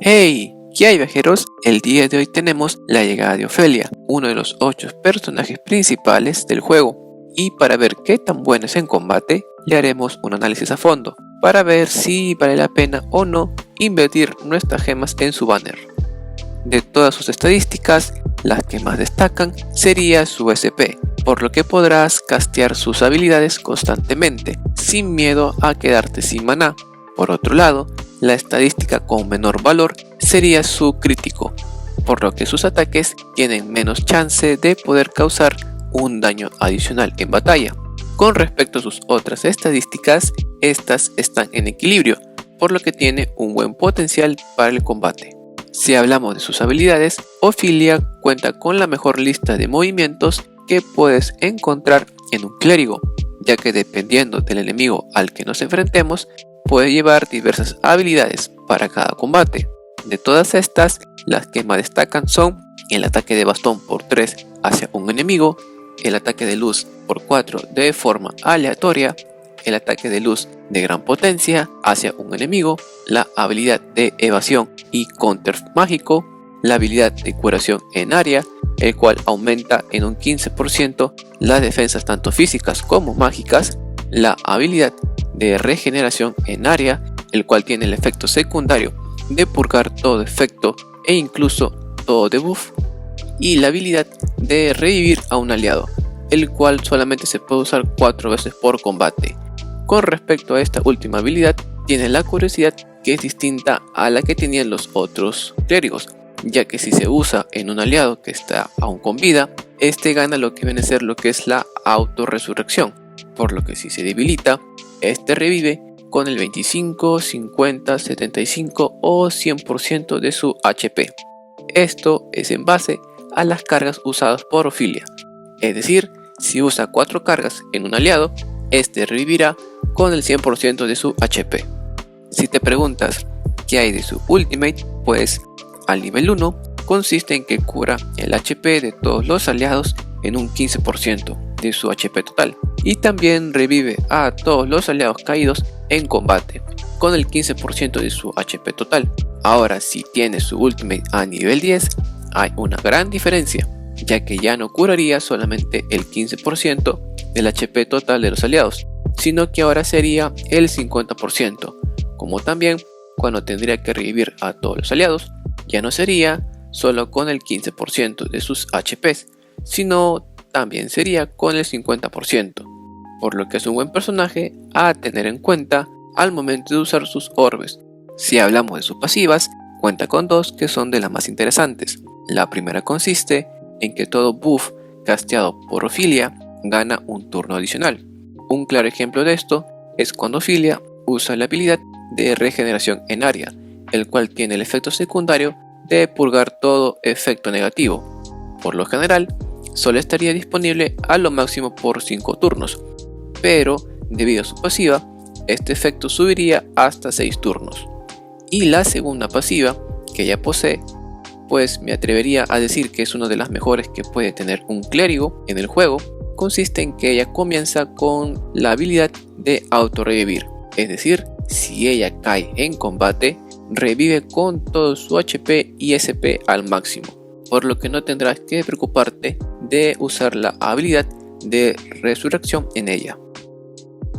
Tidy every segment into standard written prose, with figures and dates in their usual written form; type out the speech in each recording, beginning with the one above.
¡Hey! ¿Qué hay, viajeros? El día de hoy tenemos la llegada de Ofelia, uno de los 8 personajes principales del juego. Y para ver qué tan buena es en combate, le haremos un análisis a fondo, para ver si vale la pena o no invertir nuestras gemas en su banner. De todas sus estadísticas, las que más destacan sería su SP, por lo que podrás castear sus habilidades constantemente, sin miedo a quedarte sin maná. Por otro lado, la estadística con menor valor sería su crítico, por lo que sus ataques tienen menos chance de poder causar un daño adicional en batalla. Con respecto a sus otras estadísticas, estas están en equilibrio, por lo que tiene un buen potencial para el combate. Si hablamos de sus habilidades, Ofelia cuenta con la mejor lista de movimientos que puedes encontrar en un clérigo, ya que dependiendo del enemigo al que nos enfrentemos, puede llevar diversas habilidades para cada combate. De todas estas, las que más destacan son el ataque de bastón por 3 hacia un enemigo, el ataque de luz por 4 de forma aleatoria, el ataque de luz de gran potencia hacia un enemigo, la habilidad de evasión y counter mágico, la habilidad de curación en área, el cual aumenta en un 15% las defensas tanto físicas como mágicas, la habilidad de regeneración en área, el cual tiene el efecto secundario de purgar todo efecto e incluso todo debuff, y la habilidad de revivir a un aliado, el cual solamente se puede usar 4 veces por combate. Con respecto a esta última habilidad, tiene la curiosidad que es distinta a la que tenían los otros clérigos, ya que si se usa en un aliado que está aún con vida, este gana lo que viene a ser lo que es la autorresurrección, por lo que si se debilita, este revive con el 25, 50, 75 o 100% de su HP. Esto es en base a las cargas usadas por Ofelia, es decir, si usa 4 cargas en un aliado, este revivirá con el 100% de su HP. Si te preguntas qué hay de su ultimate, pues al nivel 1 consiste en que cura el HP de todos los aliados en un 15% de su HP total, y también revive a todos los aliados caídos en combate con el 15% de su HP total. Ahora, si tiene su ultimate a nivel 10, hay una gran diferencia, ya que ya no curaría solamente el 15% del HP total de los aliados, sino que ahora sería el 50%, como también cuando tendría que revivir a todos los aliados, ya no sería solo con el 15% de sus HPs, sino también sería con el 50%, por lo que es un buen personaje a tener en cuenta al momento de usar sus orbes. Si hablamos de sus pasivas, cuenta con 2 que son de las más interesantes. La primera consiste en que todo buff casteado por Ofelia gana un turno adicional. Un claro ejemplo de esto es cuando Ofelia usa la habilidad de regeneración en área, el cual tiene el efecto secundario de purgar todo efecto negativo. Por lo general, solo estaría disponible a lo máximo por 5 turnos, pero debido a su pasiva, este efecto subiría hasta 6 turnos. Y la segunda pasiva que ella posee, pues me atrevería a decir que es una de las mejores que puede tener un clérigo en el juego, consiste en que ella comienza con la habilidad de autorrevivir, es decir, si ella cae en combate, revive con todo su HP y SP al máximo, por lo que no tendrás que preocuparte de usar la habilidad de resurrección en ella.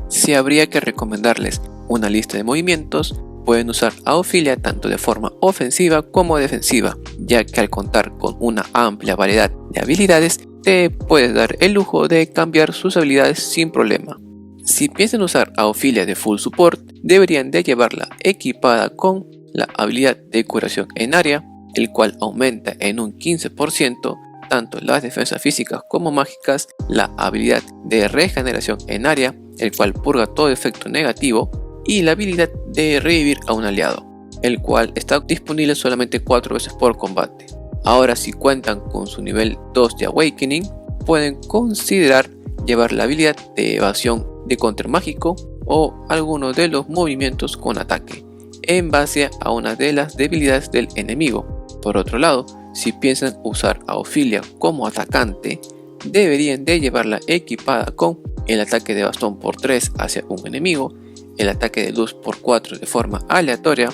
Si habría que recomendarles una lista de movimientos, pueden usar a Ofelia tanto de forma ofensiva como defensiva, ya que al contar con una amplia variedad de habilidades, te puedes dar el lujo de cambiar sus habilidades sin problema. Si piensan usar a Ofelia de full support, deberían de llevarla equipada con la habilidad de curación en área, el cual aumenta en un 15% tanto las defensas físicas como mágicas, la habilidad de regeneración en área, el cual purga todo efecto negativo, y la habilidad de revivir a un aliado, el cual está disponible solamente 4 veces por combate. Ahora, si cuentan con su nivel 2 de Awakening, pueden considerar llevar la habilidad de evasión de counter mágico o alguno de los movimientos con ataque, en base a una de las debilidades del enemigo. Por otro lado, si piensan usar a Ofelia como atacante, deberían de llevarla equipada con el ataque de bastón por 3 hacia un enemigo, el ataque de luz por 4 de forma aleatoria,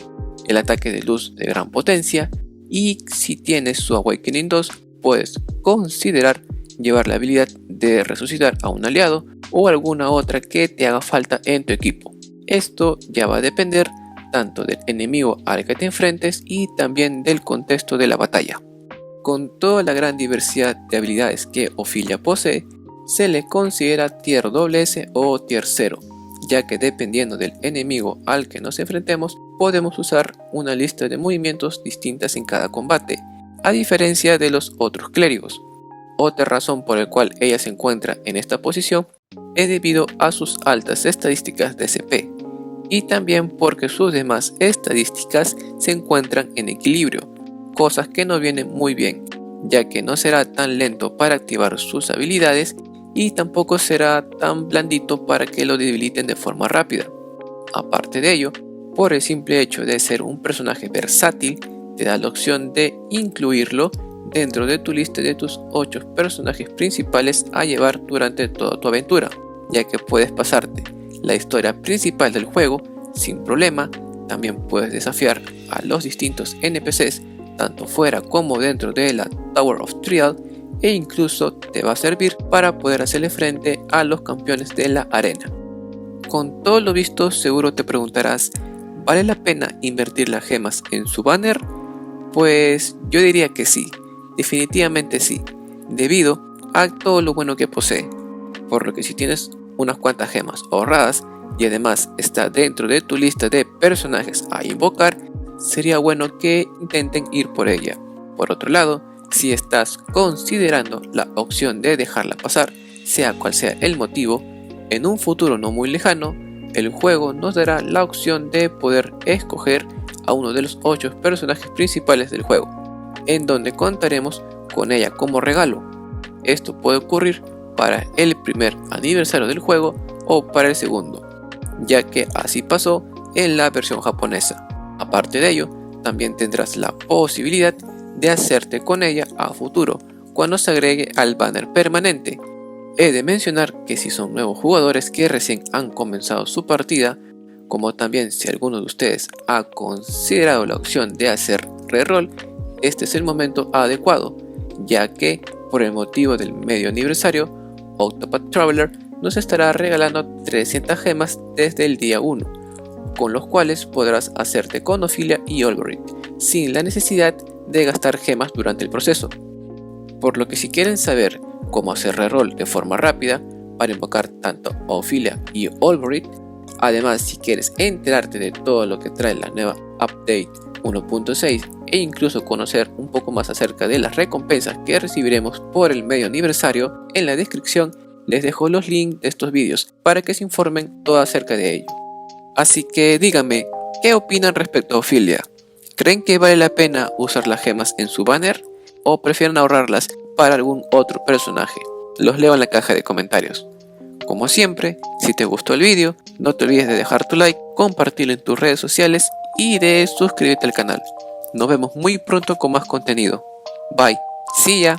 el ataque de luz de gran potencia, y si tienes su Awakening 2 puedes considerar llevar la habilidad de resucitar a un aliado o alguna otra que te haga falta en tu equipo. Esto ya va a depender tanto del enemigo al que te enfrentes y también del contexto de la batalla. Con toda la gran diversidad de habilidades que Ophilia posee, se le considera Tier SS o Tier 0, ya que dependiendo del enemigo al que nos enfrentemos, podemos usar una lista de movimientos distintas en cada combate, a diferencia de los otros clérigos. Otra razón por la cual ella se encuentra en esta posición es debido a sus altas estadísticas de CP, y también porque sus demás estadísticas se encuentran en equilibrio, cosas que no vienen muy bien, ya que no será tan lento para activar sus habilidades y tampoco será tan blandito para que lo debiliten de forma rápida. Aparte de ello, por el simple hecho de ser un personaje versátil, te da la opción de incluirlo dentro de tu lista de tus 8 personajes principales a llevar durante toda tu aventura, ya que puedes pasarte la historia principal del juego sin problema. También puedes desafiar a los distintos NPCs tanto fuera como dentro de la Tower of Trial, e incluso te va a servir para poder hacerle frente a los campeones de la arena. Con todo lo visto, seguro te preguntarás, ¿vale la pena invertir las gemas en su banner? Pues yo diría que sí, definitivamente sí, debido a todo lo bueno que posee, por lo que si tienes unas cuantas gemas ahorradas y además está dentro de tu lista de personajes a invocar, sería bueno que intenten ir por ella. Por otro lado, si estás considerando la opción de dejarla pasar, sea cual sea el motivo, en un futuro no muy lejano, el juego nos dará la opción de poder escoger a uno de los 8 personajes principales del juego, en donde contaremos con ella como regalo. Esto puede ocurrir para el primer aniversario del juego o para el segundo, ya que así pasó en la versión japonesa. Aparte de ello, también tendrás la posibilidad de hacerte con ella a futuro cuando se agregue al banner permanente. He de mencionar que si son nuevos jugadores que recién han comenzado su partida, como también si alguno de ustedes ha considerado la opción de hacer reroll, este es el momento adecuado, ya que por el motivo del medio aniversario, Octopath Traveler nos estará regalando 300 gemas desde el día 1, con los cuales podrás hacerte con Ophilia y Olberic, sin la necesidad de gastar gemas durante el proceso. Por lo que si quieren saber cómo hacer reroll de forma rápida para invocar tanto a Ophilia y Olberic, además si quieres enterarte de todo lo que trae la nueva Update 1.6 e incluso conocer un poco más acerca de las recompensas que recibiremos por el medio aniversario, en la descripción les dejo los links de estos vídeos para que se informen todo acerca de ello. Así que díganme, ¿qué opinan respecto a Ophilia? ¿Creen que vale la pena usar las gemas en su banner o prefieren ahorrarlas para algún otro personaje? Los leo en la caja de comentarios. Como siempre, si te gustó el vídeo, no te olvides de dejar tu like, compartirlo en tus redes sociales y de suscribirte al canal. Nos vemos muy pronto con más contenido. Bye. See ya.